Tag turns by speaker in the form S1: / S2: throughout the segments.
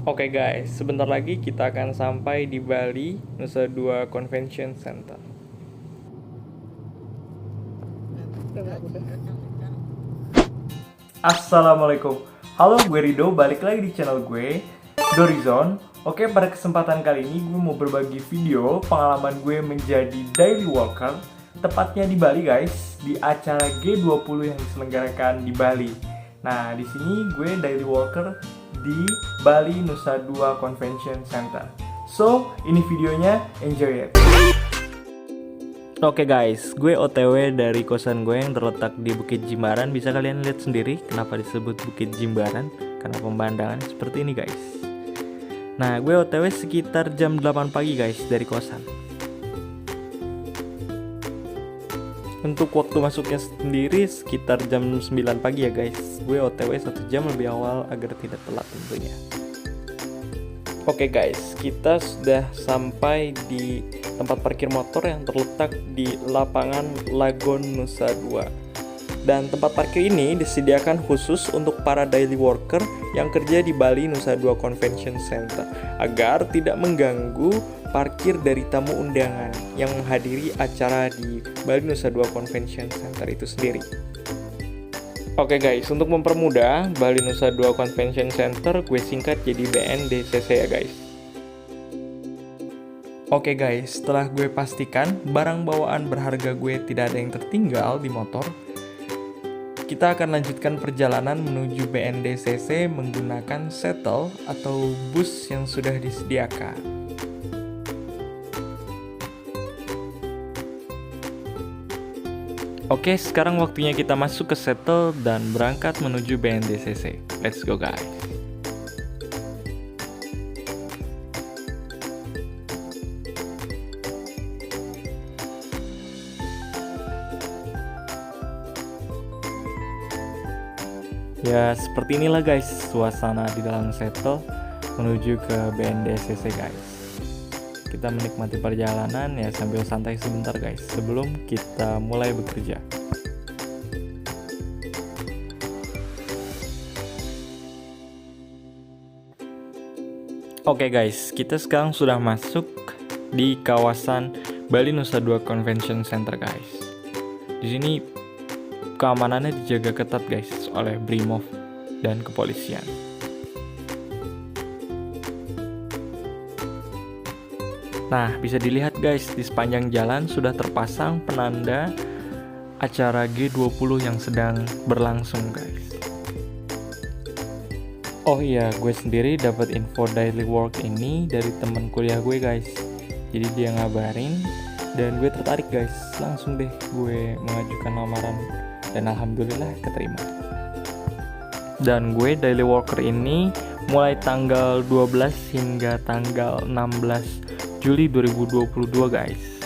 S1: Oke guys, sebentar lagi kita akan sampai di Bali, Nusa Dua Convention Center. Assalamualaikum. Halo, gue Rido, balik lagi di channel gue, Dorizon. Oke, pada kesempatan kali ini gue mau berbagi video pengalaman gue menjadi daily walker, tepatnya di Bali guys, di acara G20 yang diselenggarakan di Bali. Nah, di sini gue daily walker di Bali Nusa Dua Convention Center. So, ini videonya, enjoy it. Oke guys, gue OTW dari kosan gue yang terletak di Bukit Jimbaran. Bisa kalian lihat sendiri kenapa disebut Bukit Jimbaran, karena pemandangan seperti ini guys. Nah, gue OTW sekitar jam 8 pagi guys dari kosan. Untuk waktu masuknya sendiri sekitar jam 9 pagi ya guys. Gue OTW 1 jam lebih awal agar tidak telat tentunya. Oke guys, kita sudah sampai di tempat parkir motor yang terletak di lapangan Lagon Nusa Dua. Dan tempat parkir ini disediakan khusus untuk para daily worker yang kerja di Bali Nusa Dua Convention Center agar tidak mengganggu parkir dari tamu undangan yang menghadiri acara di Bali Nusa Dua Convention Center itu sendiri. Oke guys, untuk mempermudah Bali Nusa Dua Convention Center, gue singkat jadi BNDCC ya guys. Oke guys, setelah gue pastikan barang bawaan berharga gue tidak ada yang tertinggal di motor, kita akan lanjutkan perjalanan menuju BNDCC menggunakan shuttle atau bus yang sudah disediakan. Oke, sekarang waktunya kita masuk ke shuttle dan berangkat menuju BNDCC. Let's go guys. Ya, seperti inilah guys suasana di dalam shuttle menuju ke BNDCC guys. Kita menikmati perjalanan ya sambil santai sebentar guys sebelum kita mulai bekerja. Oke guys, kita sekarang sudah masuk di kawasan Bali Nusa Dua Convention Center guys. Di sini keamanannya dijaga ketat guys oleh Brimob dan kepolisian. Nah, bisa dilihat guys, di sepanjang jalan sudah terpasang penanda acara G20 yang sedang berlangsung guys. Oh iya, gue sendiri dapat info daily work ini dari teman kuliah gue guys. Jadi dia ngabarin dan gue tertarik guys. Langsung deh gue mengajukan lamaran dan alhamdulillah keterima. Dan gue daily worker ini mulai tanggal 12 hingga tanggal 16 Juli 2022 guys.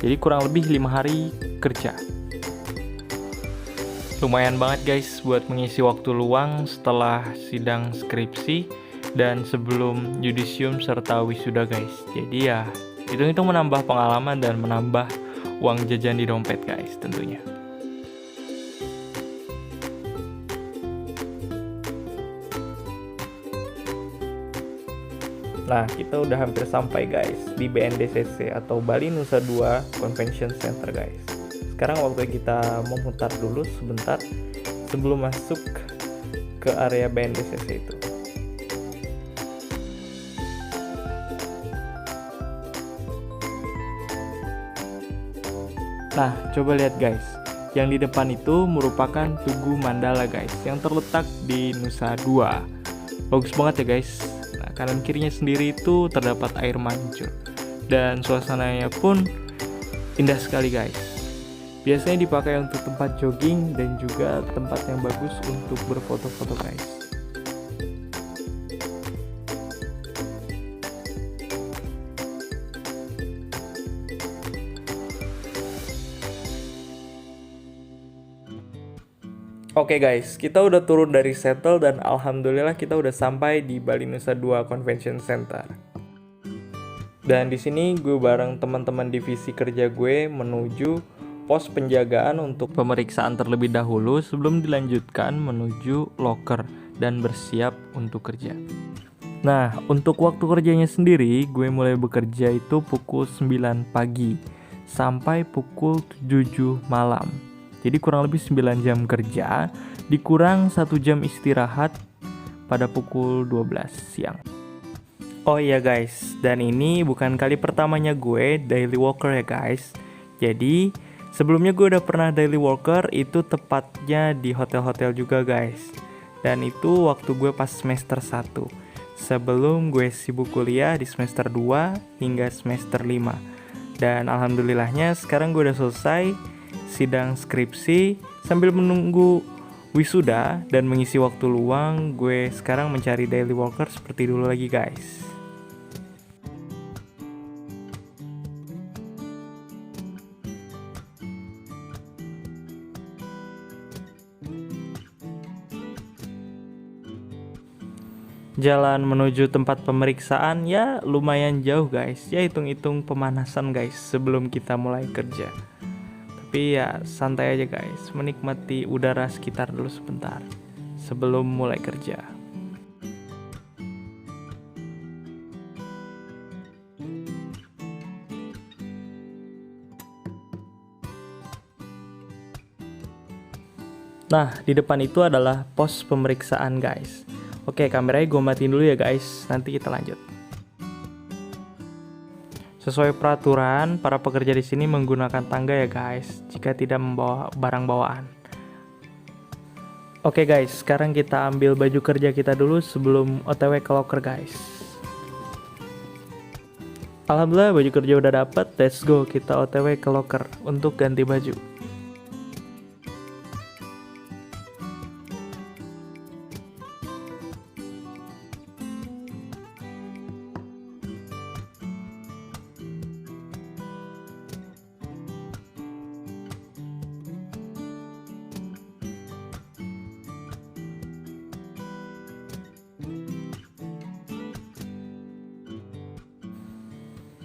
S1: Jadi kurang lebih 5 hari kerja. Lumayan banget guys buat mengisi waktu luang setelah sidang skripsi dan sebelum yudisium serta wisuda guys. Jadi ya hitung-hitung menambah pengalaman dan menambah uang jajan di dompet guys tentunya. Nah, kita udah hampir sampai guys di BNDCC atau Bali Nusa Dua Convention Center guys. Sekarang waktu kita memutar dulu sebentar sebelum masuk ke area BNDCC itu. Nah, coba lihat guys. Yang di depan itu merupakan Tugu Mandala guys yang terletak di Nusa Dua. Bagus banget ya guys. Kanan kirinya sendiri itu terdapat air mancur dan suasananya pun indah sekali guys. Biasanya dipakai untuk tempat jogging dan juga tempat yang bagus untuk berfoto-foto guys. Oke guys, kita udah turun dari shuttle dan alhamdulillah kita udah sampai di Bali Nusa Dua Convention Center. Dan di sini gue bareng teman-teman divisi kerja gue menuju pos penjagaan untuk pemeriksaan terlebih dahulu sebelum dilanjutkan menuju locker dan bersiap untuk kerja. Nah, untuk waktu kerjanya sendiri, gue mulai bekerja itu pukul 9 pagi sampai pukul 7 malam. Jadi kurang lebih 9 jam kerja, dikurang 1 jam istirahat pada pukul 12 siang. Oh iya guys, dan ini bukan kali pertamanya gue daily worker ya guys. Jadi, sebelumnya gue udah pernah daily worker, itu tepatnya di hotel-hotel juga guys. Dan itu waktu gue pas semester 1. Sebelum gue sibuk kuliah di semester 2 hingga semester 5. Dan alhamdulillahnya sekarang gue udah selesai sidang skripsi. Sambil menunggu wisuda dan mengisi waktu luang, gue sekarang mencari daily worker seperti dulu lagi guys. Jalan menuju tempat pemeriksaan ya lumayan jauh guys. Ya hitung-hitung pemanasan guys sebelum kita mulai kerja. Tapi ya santai aja guys, menikmati udara sekitar dulu sebentar sebelum mulai kerja. Nah, di depan itu adalah pos pemeriksaan guys. Oke, kameranya gue matiin dulu ya guys, nanti kita lanjut. Sesuai peraturan, para pekerja di sini menggunakan tangga ya guys, jika tidak membawa barang bawaan. Oke guys, sekarang kita ambil baju kerja kita dulu sebelum OTW ke locker guys. Alhamdulillah baju kerja udah dapet, let's go kita OTW ke locker untuk ganti baju.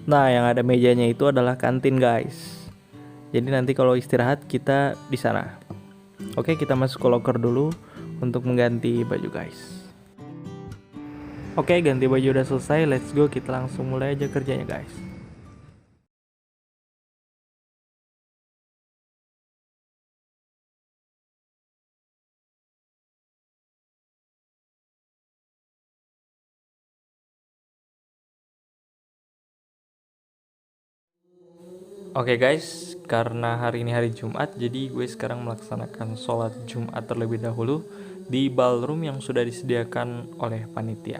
S1: Nah, yang ada mejanya itu adalah kantin, guys. Jadi nanti kalau istirahat kita di sana. Oke, kita masuk ke locker dulu untuk mengganti baju, guys. Oke, ganti baju udah selesai. Let's go, kita langsung mulai aja kerjanya, guys. Oke guys, karena hari ini hari Jumat, jadi gue sekarang melaksanakan sholat Jumat terlebih dahulu di ballroom yang sudah disediakan oleh panitia.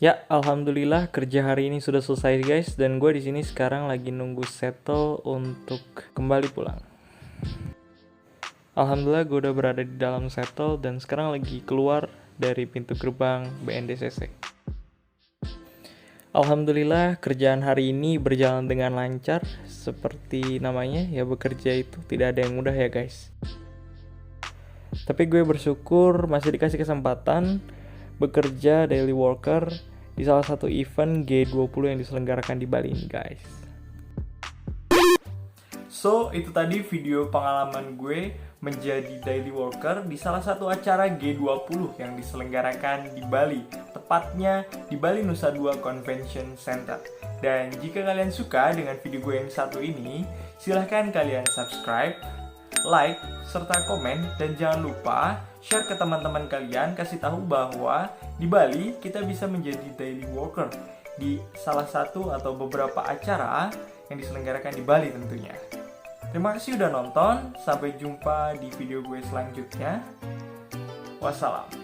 S1: Ya, alhamdulillah kerja hari ini sudah selesai guys, dan gue di sini sekarang lagi nunggu settle untuk kembali pulang. Alhamdulillah gue udah berada di dalam settle dan sekarang lagi keluar dari pintu gerbang BNDCC. Alhamdulillah kerjaan hari ini berjalan dengan lancar. Seperti namanya ya, bekerja itu tidak ada yang mudah ya guys. Tapi gue bersyukur masih dikasih kesempatan bekerja daily worker di salah satu event G20 yang diselenggarakan di Bali ini guys. So, itu tadi video pengalaman gue menjadi daily worker di salah satu acara G20 yang diselenggarakan di Bali, tepatnya di Bali Nusa Dua Convention Center. Dan jika kalian suka dengan video gue yang satu ini, silahkan kalian subscribe, like, serta komen, dan jangan lupa share ke teman-teman kalian, kasih tahu bahwa di Bali kita bisa menjadi daily worker di salah satu atau beberapa acara yang diselenggarakan di Bali tentunya. Terima kasih udah nonton, sampai jumpa di video gue selanjutnya. Wassalam.